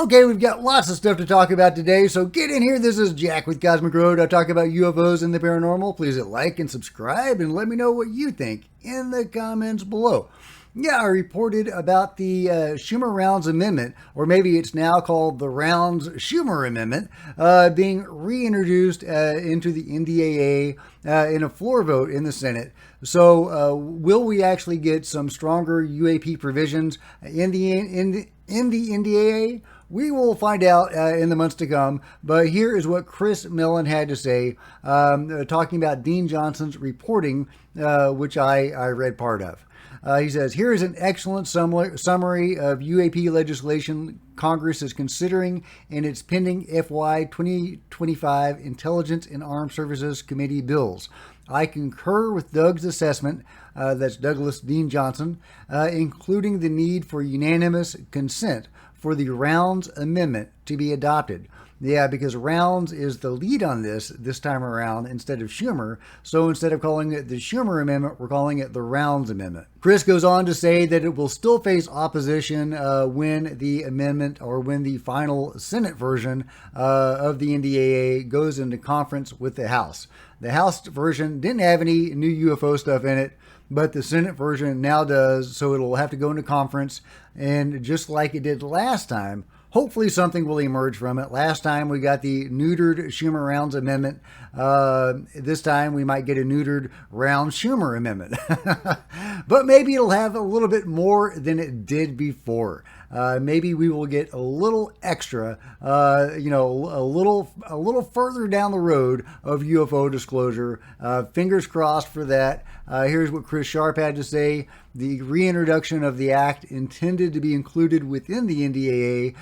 Okay, we've got lots of stuff to talk about today, so get in here. This is Jack with Cosmic Road. I talk about UFOs and the paranormal. Please hit like and subscribe and let me know what you think in the comments below. Yeah, I reported about the Schumer-Rounds Amendment, or maybe it's now called the Rounds-Schumer Amendment, being reintroduced into the NDAA in a floor vote in the Senate. So will we actually get some stronger UAP provisions in the NDAA? We will find out in the months to come, but here is what Chris Mellon had to say, talking about Dean Johnson's reporting, which I read part of. He says, here is an excellent summary of UAP legislation Congress is considering in its pending FY 2025 Intelligence and Armed Services Committee bills. I concur with Doug's assessment, that's Douglas Dean Johnson, including the need for unanimous consent for the Rounds Amendment to be adopted. Yeah, because Rounds is the lead on this time around instead of Schumer. So instead of calling it the Schumer Amendment, we're calling it the Rounds Amendment. Chris goes on to say that it will still face opposition when the amendment or when the final Senate version of the NDAA goes into conference with the House. The House version didn't have any new UFO stuff in it, but the Senate version now does, so it'll have to go into conference. And just like it did last time, hopefully something will emerge from it. Last time we got the neutered Schumer-Rounds Amendment. This time we might get a neutered Rounds-Schumer Amendment. But maybe it'll have a little bit more than it did before. Maybe we will get a little extra, a little further down the road of UFO disclosure. Fingers crossed for that. Here's what Chris Sharp had to say. The reintroduction of the act intended to be included within the NDAA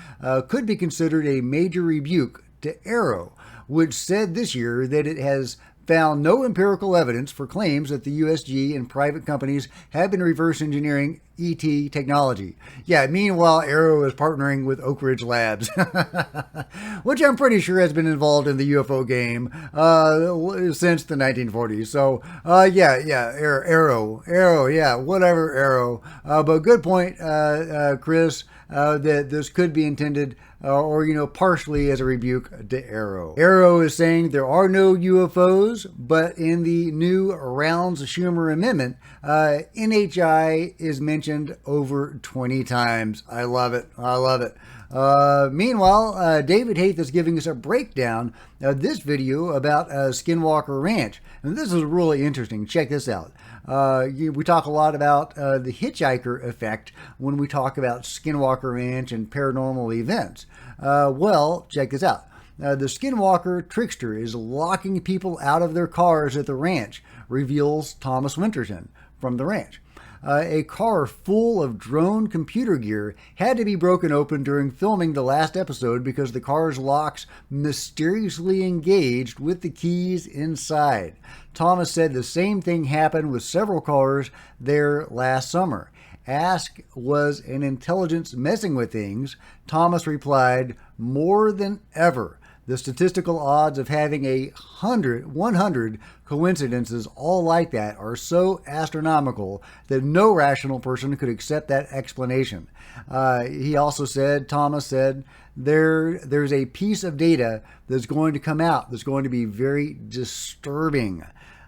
could be considered a major rebuke to Arrow, which said this year that it has found no empirical evidence for claims that the USG and private companies have been reverse engineering ET technology. Yeah, meanwhile, Arrow is partnering with Oak Ridge Labs, which I'm pretty sure has been involved in the UFO game since the 1940s. So, Arrow, yeah, whatever, Arrow. But good point, Chris, that this could be intended partially as a rebuke to Arrow. Arrow is saying there are no UFOs, but in the new Rounds-Schumer Amendment, NHI is mentioned over 20 times. I love it. I love it. Meanwhile, David Haith is giving us a breakdown of this video about Skinwalker Ranch. And this is really interesting. Check this out. We talk a lot about the hitchhiker effect when we talk about Skinwalker Ranch and paranormal events. Well, check this out. The Skinwalker trickster is locking people out of their cars at the ranch, reveals Thomas Winterson from the ranch. A car full of drone computer gear had to be broken open during filming the last episode because the car's locks mysteriously engaged with the keys inside. Thomas said the same thing happened with several cars there last summer. Asked, was an intelligence messing with things? Thomas replied, more than ever. The statistical odds of having 100 coincidences all like that are so astronomical that no rational person could accept that explanation. He also said, Thomas said, there's a piece of data that's going to come out that's going to be very disturbing.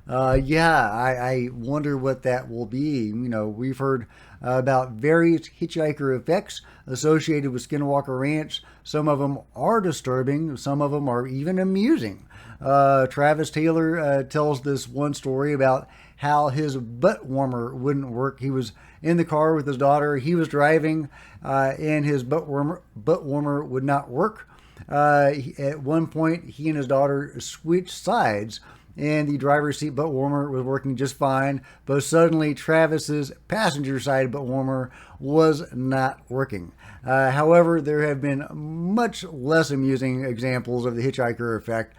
I wonder what that will be. We've heard about various hitchhiker effects associated with Skinwalker Ranch. Some of them are disturbing. Some of them are even amusing. Travis Taylor tells this one story about how his butt warmer wouldn't work. He was in the car with his daughter. He was driving, and his butt warmer would not work. At one point, he and his daughter switched sides, and the driver's seat butt warmer was working just fine, but suddenly Travis's passenger side butt warmer was not working. However, there have been much less amusing examples of the hitchhiker effect,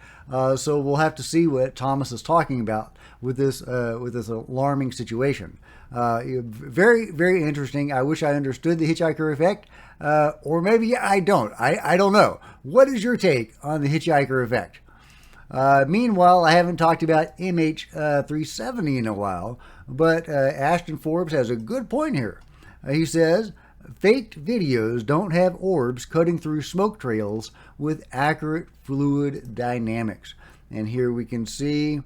so we'll have to see what Thomas is talking about with this alarming situation. Very, very interesting. I wish I understood the hitchhiker effect, or maybe I don't. I don't know. What is your take on the hitchhiker effect? Meanwhile, I haven't talked about MH-370 in a while, but Ashton Forbes has a good point here. He says, faked videos don't have orbs cutting through smoke trails with accurate fluid dynamics. And here we can see,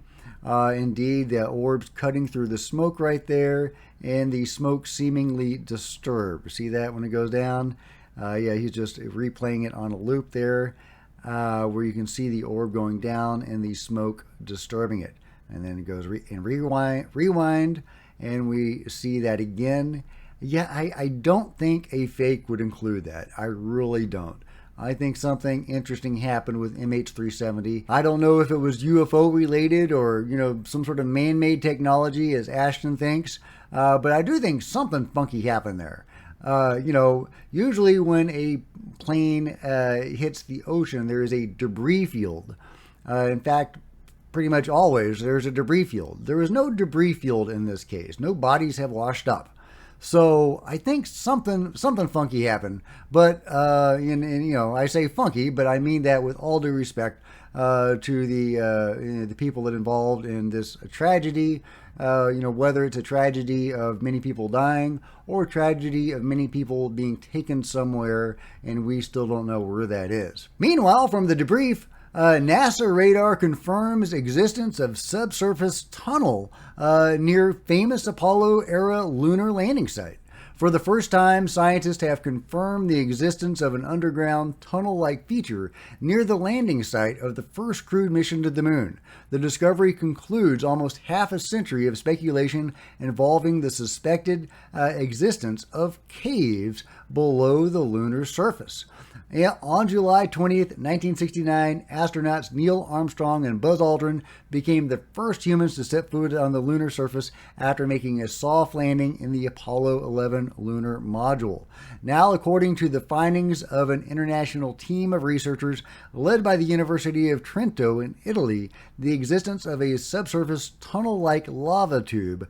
indeed, the orbs cutting through the smoke right there, and the smoke seemingly disturbed. See that when it goes down? Yeah, he's just replaying it on a loop there, where you can see the orb going down and the smoke disturbing it. And then it goes rewind, and we see that again. Yeah, I don't think a fake would include that. I really don't. I think something interesting happened with MH-370. I don't know if it was UFO related or, some sort of man-made technology, as Ashton thinks, but I do think something funky happened there. Usually when a plane hits the ocean, there is a debris field. In fact, pretty much always there's a debris field. There is no debris field in this case. No bodies have washed up. So I think something funky happened, but I say funky, but I mean that with all due respect to the people that involved in this tragedy. Whether it's a tragedy of many people dying or a tragedy of many people being taken somewhere, and we still don't know where that is. Meanwhile, from the debrief, NASA radar confirms existence of subsurface tunnel near famous Apollo-era lunar landing site. For the first time, scientists have confirmed the existence of an underground tunnel-like feature near the landing site of the first crewed mission to the moon. The discovery concludes almost half a century of speculation involving the suspected existence of caves below the lunar surface. On July 20th, 1969, astronauts Neil Armstrong and Buzz Aldrin became the first humans to set foot on the lunar surface after making a soft landing in the Apollo 11 lunar module. Now, according to the findings of an international team of researchers led by the University of Trento in Italy, the existence of a subsurface tunnel-like lava tube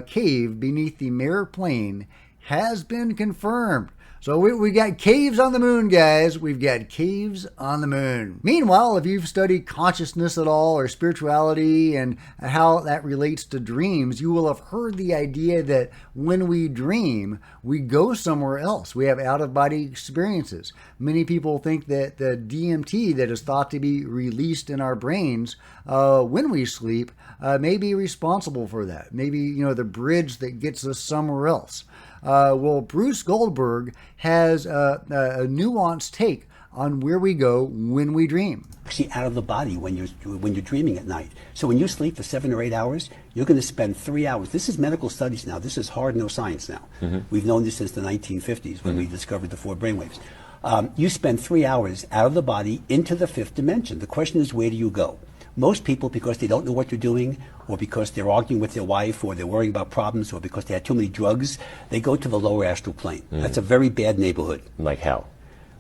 cave beneath the Mare Plain has been confirmed. So we got caves on the moon, guys. We've got caves on the moon. Meanwhile, if you've studied consciousness at all or spirituality and how that relates to dreams, you will have heard the idea that when we dream, we go somewhere else. We have out-of-body experiences. Many people think that the DMT that is thought to be released in our brains when we sleep may be responsible for that. Maybe, the bridge that gets us somewhere else. Well, Bruce Goldberg has a nuanced take on where we go when we dream. Actually, out of the body when you're dreaming at night. So when you sleep for 7 or 8 hours, you're going to spend 3 hours. This is medical studies now. This is hard no science now. We've known this since the 1950s when we discovered the 4 brainwaves. You spend 3 hours out of the body into the 5th dimension. The question is, where do you go? Most people, because they don't know what they're doing, or because they're arguing with their wife, or they're worrying about problems, or because they had too many drugs, they go to the lower astral plane. That's a very bad neighborhood. Like hell.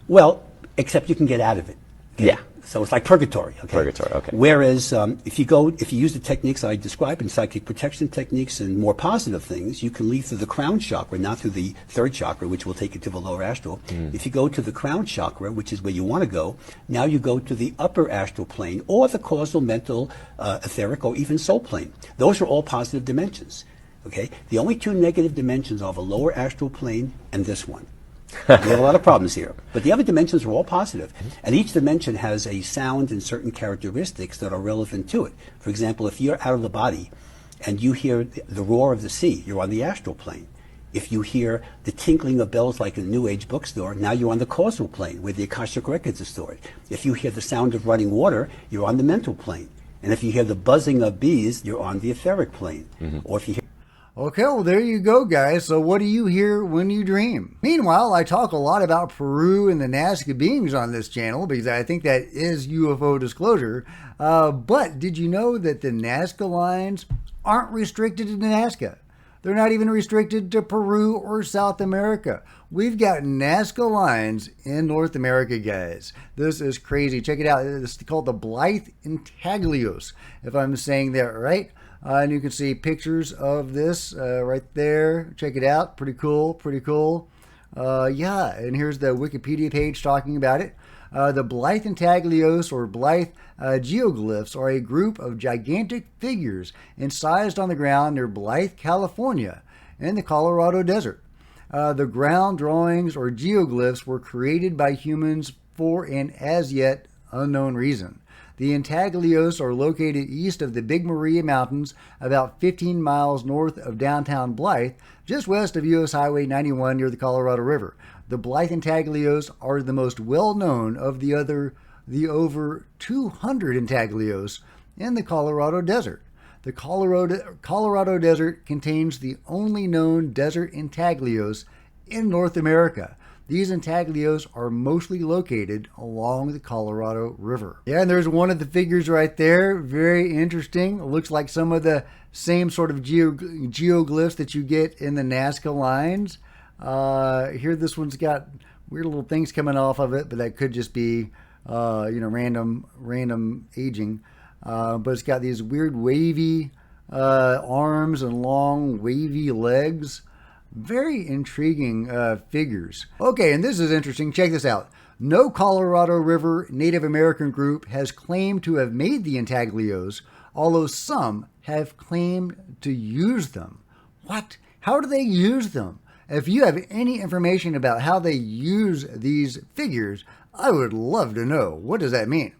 Well, except you can get out of it. Okay? Yeah. So it's like purgatory. Okay? Purgatory, okay. Whereas if you use the techniques I described in psychic protection techniques and more positive things, you can leave through the crown chakra, not through the 3rd chakra, which will take you to the lower astral. If you go to the crown chakra, which is where you want to go, now you go to the upper astral plane or the causal, mental, etheric, or even soul plane. Those are all positive dimensions. Okay. The only 2 negative dimensions are the lower astral plane and this one. We have a lot of problems here. But the other dimensions are all positive. And each dimension has a sound and certain characteristics that are relevant to it. For example, if you're out of the body and you hear the roar of the sea, you're on the astral plane. If you hear the tinkling of bells like in a New Age bookstore, now you're on the causal plane where the Akashic records are stored. If you hear the sound of running water, you're on the mental plane. And if you hear the buzzing of bees, you're on the etheric plane. Or if you hear Okay, well, there you go, guys. So what do you hear when you dream? Meanwhile, I talk a lot about Peru and the Nazca beings on this channel because I think that is UFO disclosure. But did you know that the Nazca Lines aren't restricted to Nazca? They're not even restricted to Peru or South America. We've got Nazca Lines in North America, guys. This is crazy. Check it out. It's called the Blythe Intaglios, if I'm saying that right. And you can see pictures of this right there. Check it out. Pretty cool. Pretty cool. Yeah, and here's the Wikipedia page talking about it. The Blythe Intaglios, or Blythe geoglyphs, are a group of gigantic figures incised on the ground near Blythe, California, in the Colorado Desert. The ground drawings or geoglyphs were created by humans for an as yet unknown reason. The intaglios are located east of the Big Maria Mountains, about 15 miles north of downtown Blythe, just west of U.S. Highway 91 near the Colorado River. The Blythe intaglios are the most well-known of the over 200 intaglios in the Colorado Desert. The Colorado Desert contains the only known desert intaglios in North America. These intaglios are mostly located along the Colorado River. Yeah, and there's one of the figures right there. Very interesting. It looks like some of the same sort of geoglyphs that you get in the Nazca Lines. Here, this one's got weird little things coming off of it, but that could just be, random aging. But it's got these weird wavy arms and long wavy legs. Very intriguing figures. Okay, and this is interesting. Check this out. No Colorado River Native American group has claimed to have made the intaglios, although some have claimed to use them. What? How do they use them? If you have any information about how they use these figures, I would love to know. What does that mean?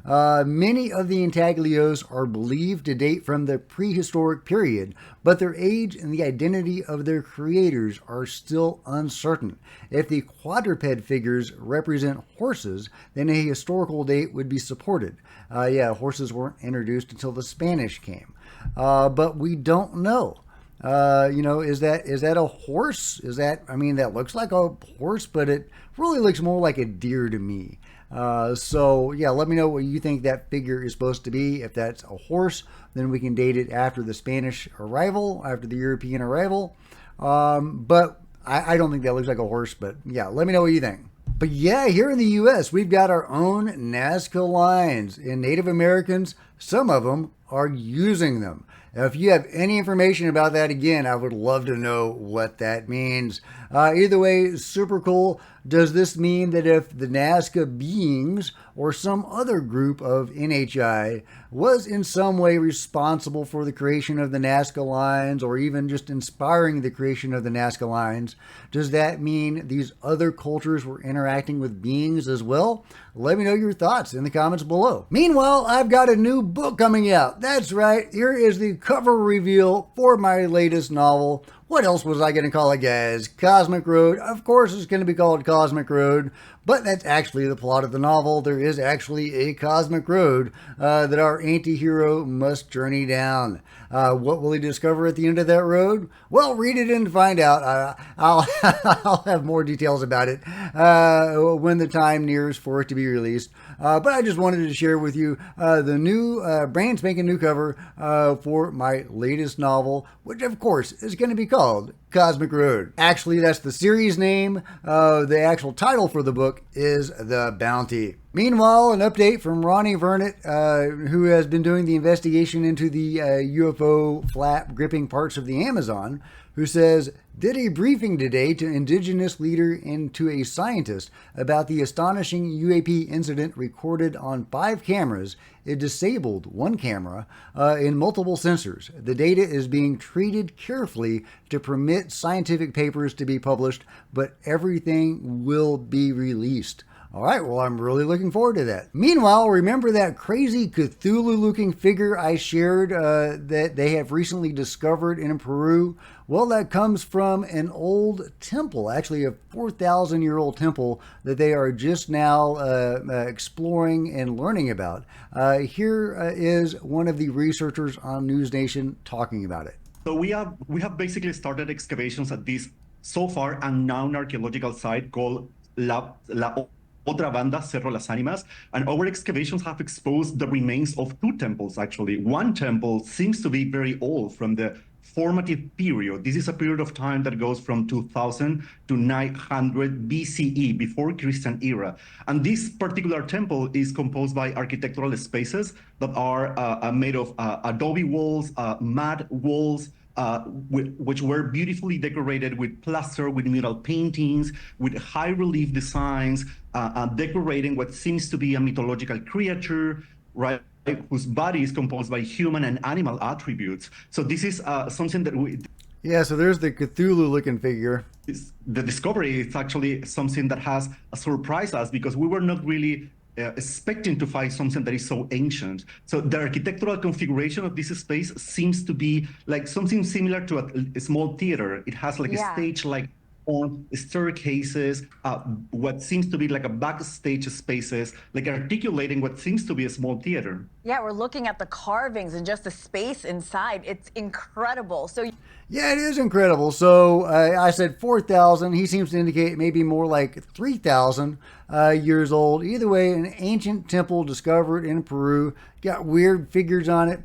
Many of the intaglios are believed to date from the prehistoric period, but their age and the identity of their creators are still uncertain. If the quadruped figures represent horses, then a historical date would be supported. Horses weren't introduced until the Spanish came. But we don't know. Is that a horse? That looks like a horse, but it really looks more like a deer to me. Let me know what you think that figure is supposed to be. If that's a horse, then we can date it after the Spanish arrival, after the European arrival. But I don't think that looks like a horse, but yeah, let me know what you think. But yeah, here in the U.S., we've got our own Nazca Lines, and Native Americans, some of them are using them. Now, if you have any information about that, again, I would love to know what that means. Either way, super cool. Does this mean that if the Nazca beings or some other group of NHI was in some way responsible for the creation of the Nazca Lines or even just inspiring the creation of the Nazca Lines, does that mean these other cultures were interacting with beings as well? Let me know your thoughts in the comments below. Meanwhile, I've got a new book coming out. That's right, here is the cover reveal for my latest novel. What else was I going to call it, guys? Cosmic Road. Of course it's going to be called Cosmic Road, but that's actually the plot of the novel. There is actually a cosmic road that our anti-hero must journey down. What will he discover at the end of that road? Well, read it and find out. I'll have more details about it when the time nears for it to be released. But I just wanted to share with you the new, brand spanking new cover for my latest novel, which of course is going to be called Cosmic Road. Actually, that's the series name. The actual title for the book is The Bounty. Meanwhile, an update from Ronnie Vernet, who has been doing the investigation into the UFO flap gripping parts of the Amazon, who says, did a briefing today to indigenous leader and to a scientist about the astonishing UAP incident recorded on 5 cameras. It disabled one camera in multiple sensors. The data is being treated carefully to permit scientific papers to be published, but everything will be released. All right, well, I'm really looking forward to that. Meanwhile, remember that crazy Cthulhu-looking figure I shared that they have recently discovered in Peru? Well, that comes from an old temple, actually a 4,000-year-old temple that they are just now exploring and learning about. Here is one of the researchers on News Nation talking about it. So we have basically started excavations at this so far unknown archaeological site called La Otra Banda, Cerro Las Ánimas, and our excavations have exposed the remains of 2 temples, actually. One temple seems to be very old, from the formative period. This is a period of time that goes from 2000 to 900 BCE, before Christian era. And this particular temple is composed by architectural spaces that are made of adobe walls, mud walls, which were beautifully decorated with plaster, with mural paintings, with high relief designs, decorating what seems to be a mythological creature, right? Whose body is composed by human and animal attributes. So this is something that Yeah, so there's the Cthulhu-looking figure. The discovery is actually something that has surprised us because we were not really expecting to find something that is so ancient. So the architectural configuration of this space seems to be like something similar to a small theater. It has like a stage like on staircases, what seems to be like a backstage spaces, like articulating what seems to be a small theater. Yeah, we're looking at the carvings and just the space inside. It's incredible. So Yeah, it is incredible. So I said 4,000. He seems to indicate maybe more like 3,000 years old. Either way, an ancient temple discovered in Peru. Got weird figures on it.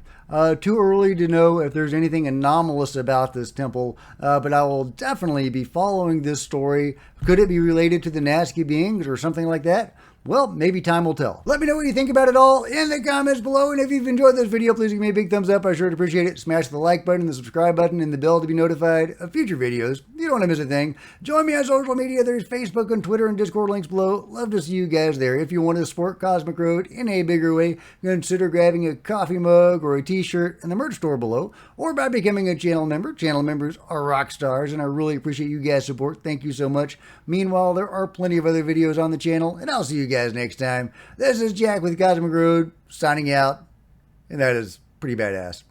Too early to know if there's anything anomalous about this temple, but I will definitely be following this story. Could it be related to the Nazca beings or something like that? Well, maybe time will tell. Let me know what you think about it all in the comments below. And if you've enjoyed this video, please give me a big thumbs up. I sure appreciate it. Smash the like button, the subscribe button, and the bell to be notified of future videos. You don't want to miss a thing. Join me on social media. There's Facebook and Twitter and Discord links below. Love to see you guys there. If you want to support Cosmic Road in a bigger way, consider grabbing a coffee mug or a t-shirt in the merch store below, or by becoming a channel member. Channel members are rock stars, and I really appreciate you guys' support. Thank you so much. Meanwhile, there are plenty of other videos on the channel, and I'll see you guys next time. This is Jack with Cosmic Road signing out, and that is pretty badass.